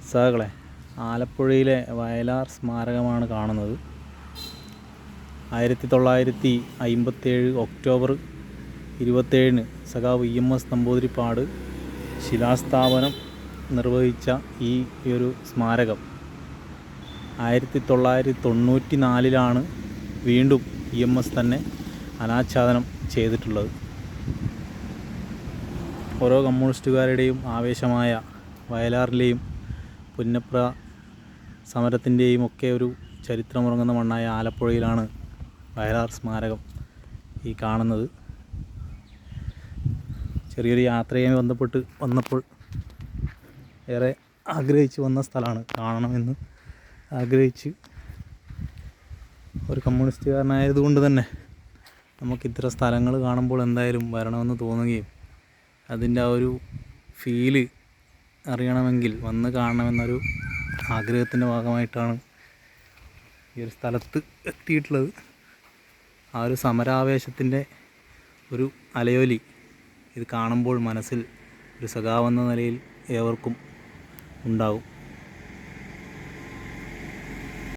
സഹകളെ, ആലപ്പുഴയിലെ വയലാർ സ്മാരകമാണ് കാണുന്നത്. 1957 ഒക്ടോബർ 27 സഖാവ് EMS നമ്പൂതിരിപ്പാട് ശിലാസ്ഥാപനം നിർവഹിച്ച ഈ ഒരു സ്മാരകം 1994 വീണ്ടും EMS തന്നെ അനാച്ഛാദനം ചെയ്തിട്ടുള്ളത്. ഓരോ കമ്മ്യൂണിസ്റ്റുകാരുടെയും ആവേശമായ വയലാറിലെയും പുന്നപ്ര സമരത്തിൻ്റെയും ഒക്കെ ഒരു ചരിത്രമുറങ്ങുന്ന മണ്ണായ ആലപ്പുഴയിലാണ് വയലാർ സ്മാരകം ഈ കാണുന്നത്. ചെറിയൊരു യാത്രയുമായി ബന്ധപ്പെട്ട് വന്നപ്പോൾ ഏറെ ആഗ്രഹിച്ച് വന്ന സ്ഥലമാണ്. കാണണമെന്ന് ആഗ്രഹിച്ച് ഒരു കമ്മ്യൂണിസ്റ്റുകാരനായതുകൊണ്ട് തന്നെ നമുക്കിത്തരം സ്ഥലങ്ങൾ കാണുമ്പോൾ എന്തായാലും വരണമെന്ന് തോന്നുകയും അതിൻ്റെ ആ ഒരു ഫീല് അറിയണമെങ്കിൽ വന്ന് കാണണമെന്നൊരു ആഗ്രഹത്തിൻ്റെ ഭാഗമായിട്ടാണ് ഈ ഒരു സ്ഥലത്ത് എത്തിയിട്ടുള്ളത്. ആ ഒരു സമരാവേശത്തിൻ്റെ ഒരു അലയൊലി ഇത് കാണുമ്പോൾ മനസ്സിൽ ഒരു സഖാവെന്ന നിലയിൽ ഏവർക്കും ഉണ്ടാകും.